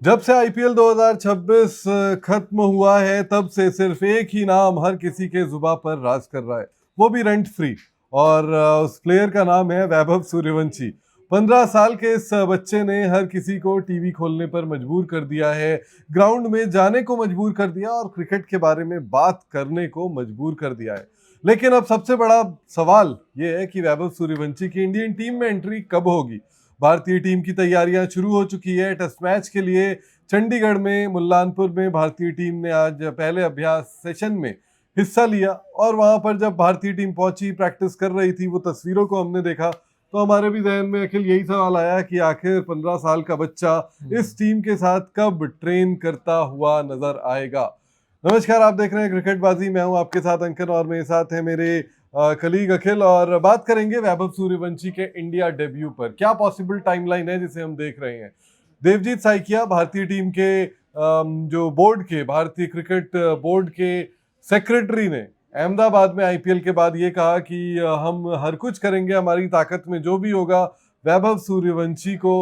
जब से आईपीएल 2026 खत्म हुआ है तब से सिर्फ एक ही नाम हर किसी के जुबान पर राज कर रहा है, वो भी रेंट फ्री। और उस प्लेयर का नाम है वैभव सूर्यवंशी। 15 साल के इस बच्चे ने हर किसी को टीवी खोलने पर मजबूर कर दिया है, ग्राउंड में जाने को मजबूर कर दिया और क्रिकेट के बारे में बात करने को मजबूर कर दिया है। लेकिन अब सबसे बड़ा सवाल ये है कि वैभव सूर्यवंशी की इंडियन टीम में एंट्री कब होगी। भारतीय टीम की तैयारियां शुरू हो चुकी है। टेस्ट मैच के लिए चंडीगढ़ में मुल्लानपुर में भारतीय टीम ने आज पहले अभ्यास सेशन में हिस्सा लिया और वहां पर जब भारतीय टीम पहुंची, प्रैक्टिस कर रही थी, वो तस्वीरों को हमने देखा तो हमारे भी जहन में अखिल यही सवाल आया कि आखिर 15 साल का बच्चा इस टीम के साथ कब ट्रेन करता हुआ नजर आएगा। नमस्कार, आप देख रहे हैं क्रिकेटबाजी। मैं हूं आपके साथ अंकन और मेरे साथ है मेरे कलीग अखिल, और बात करेंगे वैभव सूर्यवंशी के इंडिया डेब्यू पर। क्या पॉसिबल टाइमलाइन है जिसे हम देख रहे हैं। देवजीत साइकिया भारतीय टीम के जो बोर्ड के, भारतीय क्रिकेट बोर्ड के सेक्रेटरी ने अहमदाबाद में आईपीएल के बाद ये कहा कि हम हर कुछ करेंगे, हमारी ताकत में जो भी होगा वैभव सूर्यवंशी को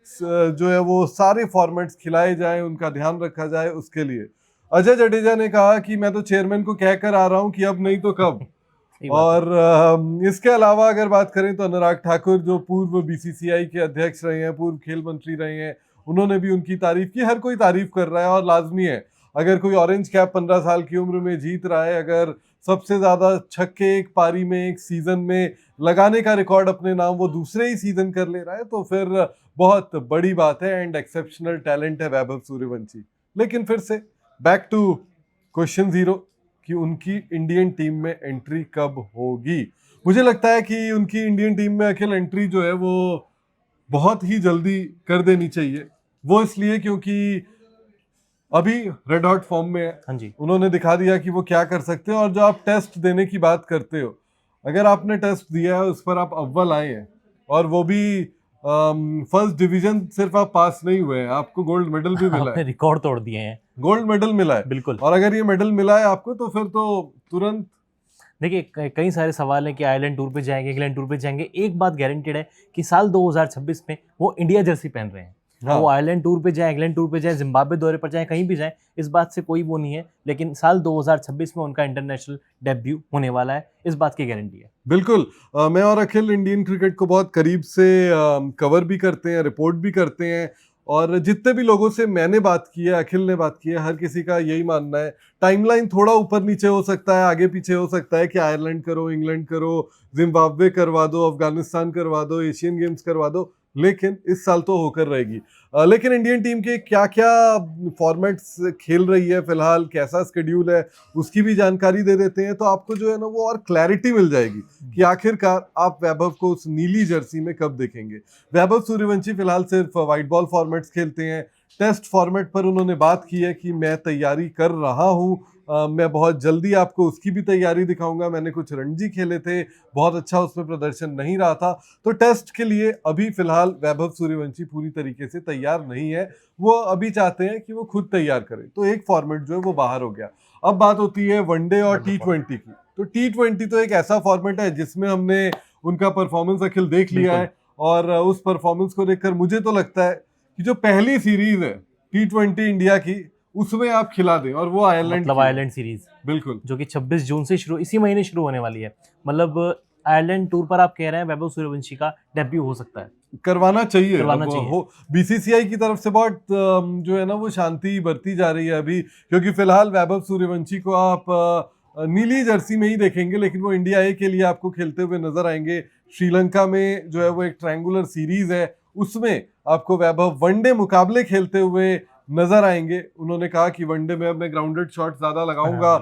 जो है वो सारे फॉर्मेट्स खिलाए जाएं, उनका ध्यान रखा जाए उसके लिए। अजय जडेजा ने कहा कि मैं तो चेयरमैन को कहकर आ रहा हूं कि अब नहीं तो कब। और इसके अलावा अगर बात करें तो अनुराग ठाकुर जो पूर्व बीसीसीआई के अध्यक्ष रहे हैं, पूर्व खेल मंत्री रहे हैं, उन्होंने भी उनकी तारीफ की। हर कोई तारीफ कर रहा है और लाजमी है। अगर कोई ऑरेंज कैप 15 साल की उम्र में जीत रहा है, अगर सबसे ज्यादा छक्के एक पारी में एक सीजन में लगाने का रिकॉर्ड अपने नाम वो दूसरे ही सीजन कर ले रहा है, तो फिर बहुत बड़ी बात है एंड एक्सेप्शनल टैलेंट है वैभव सूर्यवंशी। लेकिन फिर से बैक टू क्वेश्चन जीरो कि उनकी इंडियन टीम में एंट्री कब होगी। मुझे लगता है कि उनकी इंडियन टीम में अखिल एंट्री जो है वो बहुत ही जल्दी कर देनी चाहिए। वो इसलिए क्योंकि अभी रेड हॉट फॉर्म में है। हाँ जी। उन्होंने दिखा दिया कि वो क्या कर सकते हैं। और जो आप टेस्ट देने की बात करते हो, अगर आपने टेस्ट दिया है उस पर आप अव्वल आए हैं और वो भी फर्स्ट डिवीजन, सिर्फ आप पास नहीं हुए हैं, आपको गोल्ड मेडल भी मिला है। रिकॉर्ड तोड़ दिए हैं। गोल्ड मेडल मिला है बिल्कुल। और अगर ये मेडल मिला है आपको तो फिर तो तुरंत देखिए, कई सारे सवाल हैं कि आयरलैंड टूर पे जाएंगे, इंग्लैंड टूर पे जाएंगे। एक बात गारंटेड है कि साल 2026 में वो इंडिया जर्सी पहन रहे हैं। हाँ। वो आयरलैंड टूर पे जाए, इंग्लैंड टूर पे जाए, जिम्बाब्वे दौरे पर जाए, कहीं भी जाए, इस बात से कोई वो नहीं है। लेकिन साल 2026 में उनका इंटरनेशनल डेब्यू होने वाला है, इस बात की गारंटी है। बिल्कुल। मैं और अखिल इंडियन क्रिकेट को बहुत करीब से कवर भी करते हैं, रिपोर्ट भी करते हैं। और जितने भी लोगों से मैंने बात की है, अखिल ने बात की है, हर किसी का यही मानना है टाइमलाइन थोड़ा ऊपर नीचे हो सकता है, आगे पीछे हो सकता है कि आयरलैंड करो, इंग्लैंड करो, जिम्बाब्वे करवा दो, अफगानिस्तान करवा दो, एशियन गेम्स करवा दो, लेकिन इस साल तो होकर रहेगी। लेकिन इंडियन टीम के क्या क्या फॉर्मेट्स खेल रही है फिलहाल, कैसा स्केड्यूल है, उसकी भी जानकारी दे देते हैं तो आपको जो है ना वो और क्लैरिटी मिल जाएगी कि आखिरकार आप वैभव को उस नीली जर्सी में कब देखेंगे। वैभव सूर्यवंशी फिलहाल सिर्फ व्हाइट बॉल फॉर्मेट्स खेलते हैं। टेस्ट फॉर्मेट पर उन्होंने बात की है कि मैं तैयारी कर रहा हूं, मैं बहुत जल्दी आपको उसकी भी तैयारी दिखाऊंगा। मैंने कुछ रणजी खेले थे, बहुत अच्छा उसमें प्रदर्शन नहीं रहा था, तो टेस्ट के लिए अभी फिलहाल वैभव सूर्यवंशी पूरी तरीके से तैयार नहीं है। वो अभी चाहते हैं कि वो खुद तैयार करें, तो एक फॉर्मेट जो है वो बाहर हो गया। अब बात होती है वनडे और T20 की। तो T20 तो एक ऐसा फॉर्मेट है जिसमें हमने उनका परफॉर्मेंस अखिल देख लिया है और उस परफॉर्मेंस को देखकर मुझे तो लगता है कि जो पहली सीरीज है T20 इंडिया की, उसमें आप खिला दें, और वो आयरलैंड, मतलब आयरलैंड सीरीज, बिल्कुल, जो कि 26 जून से शुरू, इसी महीने शुरू होने वाली है। मतलब आयरलैंड टूर पर आप कह रहे हैं वैभव सूर्यवंशी का डेब्यू हो सकता है। करवाना चाहिए। करवाना अब चाहिए। हो बीसीसीआई की तरफ से बहुत जो है ना वो शांति बरती जा रही है अभी, क्योंकि फिलहाल वैभव सूर्यवंशी को आप नीली जर्सी में ही देखेंगे, लेकिन वो इंडिया ए के लिए आपको खेलते हुए नजर आएंगे। श्रीलंका में जो है वो एक ट्रायंगुलर सीरीज है, उसमें आपको वैभव वनडे मुकाबले खेलते हुए नजर आएंगे। उन्होंने कहा कि वनडे में अब मैं ग्राउंडेड शॉट ज्यादा लगाऊंगा।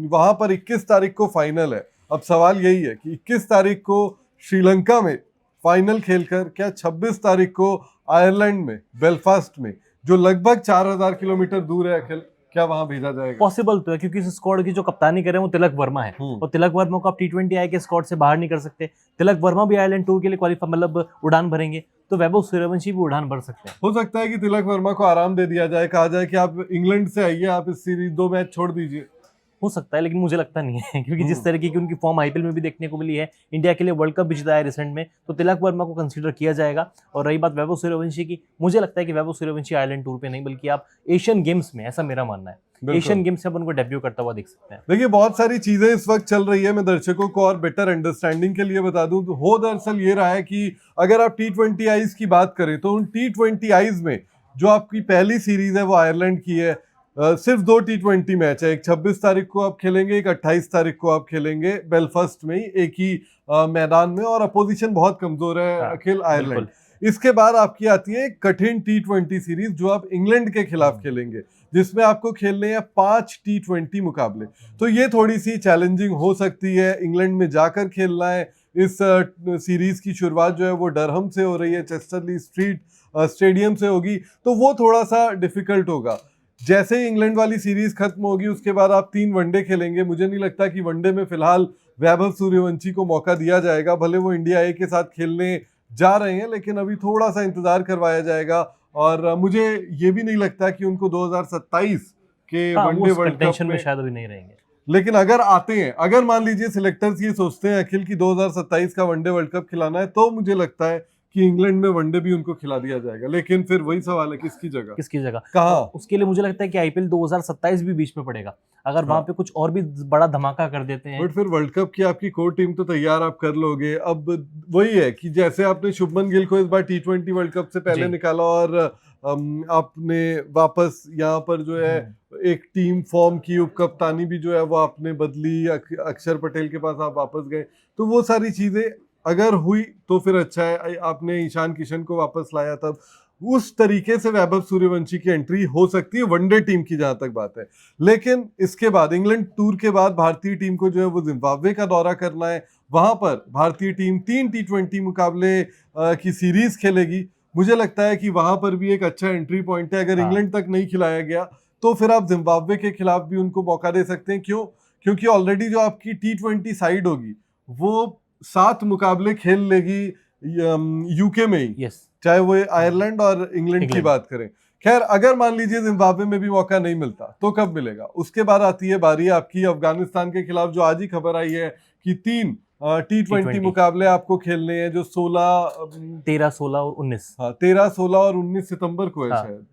वहां पर 21 तारीख को फाइनल है। अब सवाल यही है कि 21 तारीख को श्रीलंका में फाइनल खेलकर क्या 26 तारीख को आयरलैंड में, बेलफास्ट में, जो लगभग 4000 किलोमीटर दूर है अखिल, क्या वहां भेजा जाएगा? पॉसिबल तो है, क्योंकि इस स्क्वाड की जो कप्तानी करे वो तिलक वर्मा है, और तिलक वर्मा को आप T20 आई के स्क्वाड से बाहर नहीं कर सकते। तिलक वर्मा भी आयरलैंड टूर के लिए क्वालिफाई, मतलब उड़ान भरेंगे, तो वैभव सूर्यवंशी भी उड़ान भर सकते हैं। हो सकता है कि तिलक वर्मा को आराम दे दिया जाए, कहा जाए कि आप इंग्लैंड से आइए, आप इस सीरीज 2 मैच छोड़ दीजिए। हो सकता है, लेकिन मुझे लगता नहीं है क्योंकि जिस हम्म। तरीके की उनकी फॉर्म आईपीएल में भी देखने को मिली है, इंडिया के लिए वर्ल्ड कप भी जिताया है रिसेंट में, तो तिलक वर्मा को कंसीडर किया जाएगा। और रही बात वैभव सूर्यवंशी की, मुझे लगता है कि वैभव सूर्यवंशी आयरलैंड टूर पे नहीं, बल्कि आप एशियन गेम्स में, ऐसा मेरा मानना है, बिल्कुल। एशियन गेम्स में अपन को डेब्यू करता हुआ देख सकते हैं। देखिए बहुत सारी चीजें इस वक्त चल रही है, मैं दर्शकों को और बेटर अंडरस्टैंडिंग के लिए बता दूं तो हो दरअसल ये रहा है कि अगर आप T20 आईज की बात करें तो उन T20 आईज में जो आपकी पहली सीरीज है वो आयरलैंड की है। सिर्फ 2 T20 मैच है, एक 26 तारीख को आप खेलेंगे, एक 28 तारीख को आप खेलेंगे बेलफास्ट में ही, एक ही मैदान में, और अपोजिशन बहुत कमजोर है हाँ, अखिल, आयरलैंड। बिल्कुल। इसके बाद आपकी आती है एक कठिन T20 सीरीज जो आप इंग्लैंड के खिलाफ खेलेंगे, जिसमें आपको खेलने हैं 5 T20 मुकाबले। तो ये थोड़ी सी चैलेंजिंग हो सकती है, इंग्लैंड में जाकर खेलना है। इस सीरीज की शुरुआत जो है वो डरहम से हो रही है, चेस्टरली स्ट्रीट स्टेडियम से होगी, तो वो थोड़ा सा डिफिकल्ट होगा। जैसे ही इंग्लैंड वाली सीरीज खत्म होगी उसके बाद आप 3 वनडे खेलेंगे। मुझे नहीं लगता कि वनडे में फिलहाल वैभव सूर्यवंशी को मौका दिया जाएगा, भले वो इंडिया ए के साथ खेलने जा रहे हैं, लेकिन अभी थोड़ा सा इंतजार करवाया जाएगा। और मुझे ये भी नहीं लगता कि उनको 2027 के हाँ, वनडे वो वर्ल्ड कप कंटेंशन में में, शायद अभी नहीं रहेंगे। लेकिन अगर आते हैं, अगर मान लीजिए सिलेक्टर्स ये सोचते हैं अखिल की 2027 का वनडे वर्ल्ड कप खिलाना है, तो मुझे लगता है कि इंग्लैंड में वनडे भी उनको खिला दिया जाएगा। लेकिन फिर वही सवाल है, किसकी जगह, किसकी जगह, कहाँ? उसके लिए मुझे लगता है कि आईपीएल 2027 भी बीच में पड़ेगा, अगर वहां हाँ। पे कुछ और भी बड़ा धमाका कर देते हैं। बट फिर वर्ल्ड कप की आपकी कोर टीम तो तैयार आप कर लोगे। अब वही है कि जैसे आपने शुभमन गिल को इस बार T20 वर्ल्ड कप से पहले जी। निकाला और आपने वापस यहाँ पर जो है एक टीम फॉर्म की, उप कप्तानी भी जो है वो आपने बदली, अक्षर पटेल के पास आप वापस गए, तो वो सारी चीजें अगर हुई तो फिर अच्छा है। आपने ईशान किशन को वापस लाया, तब उस तरीके से वैभव सूर्यवंशी की एंट्री हो सकती है वनडे टीम की, जहां तक बात है। लेकिन इसके बाद इंग्लैंड टूर के बाद भारतीय टीम को जो है वो जिम्बाब्वे का दौरा करना है, वहां पर भारतीय टीम 3 T20 मुकाबले की सीरीज खेलेगी। मुझे लगता है कि वहां पर भी एक अच्छा एंट्री पॉइंट है। अगर हाँ। इंग्लैंड तक नहीं खिलाया गया तो फिर आप जिम्बाब्वे के खिलाफ भी उनको मौका दे सकते हैं। क्यों? क्योंकि ऑलरेडी जो आपकी T20 साइड होगी वो 7 मुकाबले खेल लेगी यूके में ही, यस, चाहे वो आयरलैंड और इंग्लैंड की बात करें। खैर, अगर मान लीजिए जिम्बाब्वे में भी मौका नहीं मिलता तो कब मिलेगा? उसके बाद आती है बारी आपकी अफगानिस्तान के खिलाफ, जो आज ही खबर आई है कि 3 T20 मुकाबले आपको खेलने हैं, जो 13, 16 और 19, 13, 16 और 19 सितंबर को है, हाँ, शायद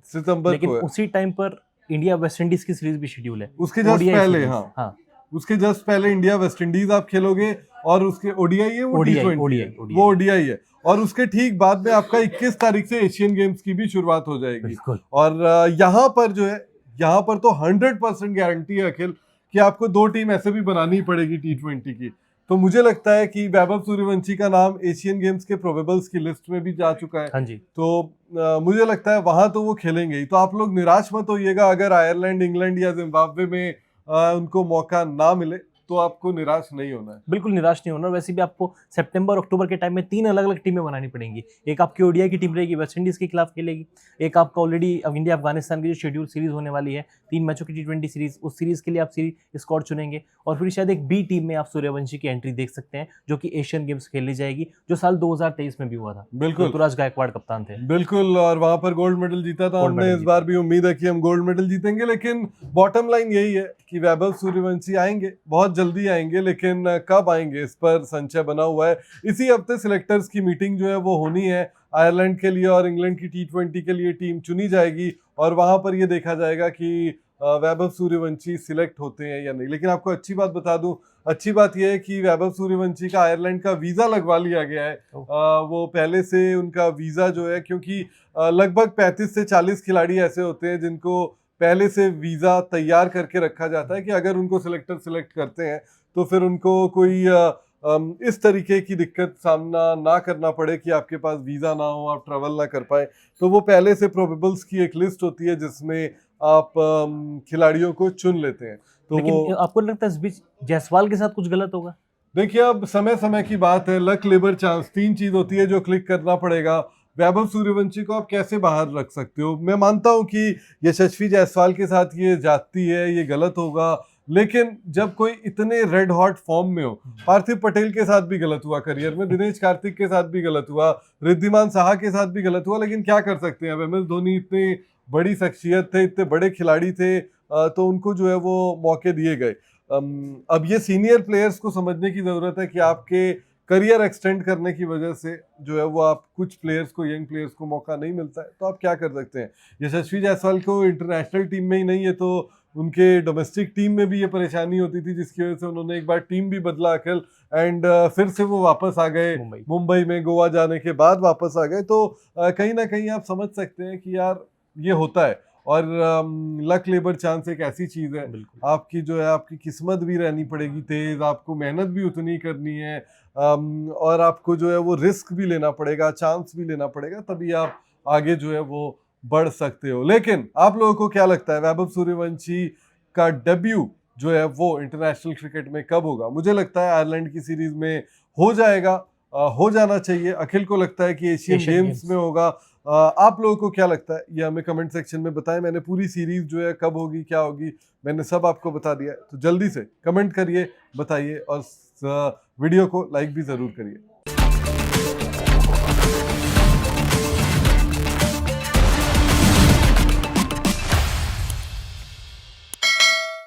सितंबर लेकिन को है। उसी टाइम पर इंडिया वेस्ट इंडीज की सीरीज भी शेड्यूल है, उसके जस्ट ODI पहले, सीरीज। हाँ, उसके जस्ट पहले इंडिया वेस्ट इंडीज आप खेलोगे, और उसके ओडीआई है, वो T20 है, वो ओडीआई है, और उसके ठीक बाद में आपका 21 तारीख से एशियन गेम्स की भी शुरुआत हो जाएगी। और यहाँ पर जो है, यहाँ पर तो 100% गारंटी है अखिल कि आपको 2 टीम ऐसे भी बनानी ही पड़ेगी T20 की। तो मुझे लगता है कि वैभव सूर्यवंशी का नाम एशियन गेम्स के प्रोबेबल्स की लिस्ट में भी जा चुका है। हाँ जी। तो मुझे लगता है वहां तो वो खेलेंगे ही। तो आप लोग निराश मत होइएगा अगर आयरलैंड, इंग्लैंड या जिम्बाब्वे में उनको मौका ना मिले, तो आपको निराश नहीं होना है। बिल्कुल निराश नहीं होना। वैसे भी आपको सितंबर अक्टूबर के टाइम में 3 अलग अलग टीमें बनानी पड़ेंगी। एक आपकी ओडीआई की टीम रहेगी, वेस्ट इंडीज के खिलाफ खेलेगी। एक आपका ऑलरेडी इंडिया अफगानिस्तान की जो शेड्यूल सीरीज होने वाली है, 3 मैचों की T20 सीरीज, उस सीरीज के लिए आप सीरीज स्क्वाड चुनेंगे। और फिर शायद एक बी टीम में आप सूर्यवंशी की एंट्री देख सकते हैं, जो कि एशियन गेम्स खेली जाएगी, जो साल 2023 में भी हुआ था। बिल्कुल, ऋतुराज गायकवाड़ कप्तान थे। बिल्कुल, और वहां पर गोल्ड मेडल जीता था हमने। इस बार भी उम्मीद है कि हम गोल्ड मेडल जीतेंगे। लेकिन बॉटम लाइन यही है कि वैभव सूर्यवंशी आएंगे, बहुत जल्दी आएंगे, लेकिन कब आएंगे इस पर संशय बना हुआ है। इसी हफ्ते सिलेक्टर्स की मीटिंग जो है वो होनी है। आयरलैंड के लिए और इंग्लैंड की T20 के लिए टीम चुनी जाएगी, और वहां पर ये देखा जाएगा कि वैभव सूर्यवंशी सिलेक्ट होते हैं या नहीं। लेकिन आपको अच्छी बात बता दूं, अच्छी बात यह है कि वैभव सूर्यवंशी का आयरलैंड का वीजा लगवा लिया गया है। वो पहले से उनका वीजा जो है, क्योंकि लगभग 35 से 40 खिलाड़ी ऐसे होते हैं जिनको पहले से वीजा तैयार करके रखा जाता है कि अगर उनको सिलेक्टर सिलेक्ट करते हैं तो फिर उनको कोई इस तरीके की दिक्कत सामना ना करना पड़े कि आपके पास वीजा ना हो, आप ट्रैवल ना कर पाए। तो वो पहले से प्रोबेबल्स की एक लिस्ट होती है जिसमें आप खिलाड़ियों को चुन लेते हैं। तो लेकिन वो आपको लगता है इस बीच जायसवाल के साथ कुछ गलत होगा? देखिए, अब समय समय की बात है, लक, लेबर, चांस, 3 चीज होती है जो क्लिक करना पड़ेगा। वैभव सूर्यवंशी को आप कैसे बाहर रख सकते हो? मैं मानता हूं कि यशस्वी जायसवाल के साथ ये जाती है, ये गलत होगा, लेकिन जब कोई इतने रेड हॉट फॉर्म में हो, पार्थिव पटेल के साथ भी गलत हुआ करियर में, दिनेश कार्तिक के साथ भी गलत हुआ, रिद्धिमान साहा के साथ भी गलत हुआ, लेकिन क्या कर सकते हैं। अब MS धोनी इतने बड़ी शख्सियत थे, इतने बड़े खिलाड़ी थे, तो उनको जो है वो मौके दिए गए। अब ये सीनियर प्लेयर्स को समझने की ज़रूरत है कि आपके करियर एक्सटेंड करने की वजह से जो है वो आप कुछ प्लेयर्स को, यंग प्लेयर्स को मौका नहीं मिलता है, तो आप क्या कर सकते हैं। यशस्वी जायसवाल को इंटरनेशनल टीम में ही नहीं है तो उनके डोमेस्टिक टीम में भी ये परेशानी होती थी, जिसकी वजह से उन्होंने एक बार टीम भी बदला अखिल, एंड फिर से वो वापस आ गए मुंबई में, गोवा जाने के बाद वापस आ गए। तो कहीं ना कहीं आप समझ सकते हैं कि यार ये होता है। और लक लेबर चांस एक ऐसी चीज़ है, आपकी जो है आपकी किस्मत भी रहनी पड़ेगी तेज, आपको मेहनत भी उतनी करनी है, और आपको जो है वो रिस्क भी लेना पड़ेगा, चांस भी लेना पड़ेगा, तभी आप आगे जो है वो बढ़ सकते हो। लेकिन आप लोगों को क्या लगता है, वैभव सूर्यवंशी का डेब्यू जो है वो इंटरनेशनल क्रिकेट में कब होगा? मुझे लगता है आयरलैंड की सीरीज में हो जाएगा, हो जाना चाहिए। अखिल को लगता है कि एशियन गेम्स में होगा। आप लोगों को क्या लगता है ये हमें कमेंट सेक्शन में बताएं। मैंने पूरी सीरीज जो है कब होगी, क्या होगी, मैंने सब आपको बता दिया है, तो जल्दी से कमेंट करिए, बताइए, और वीडियो को लाइक भी ज़रूर करिए।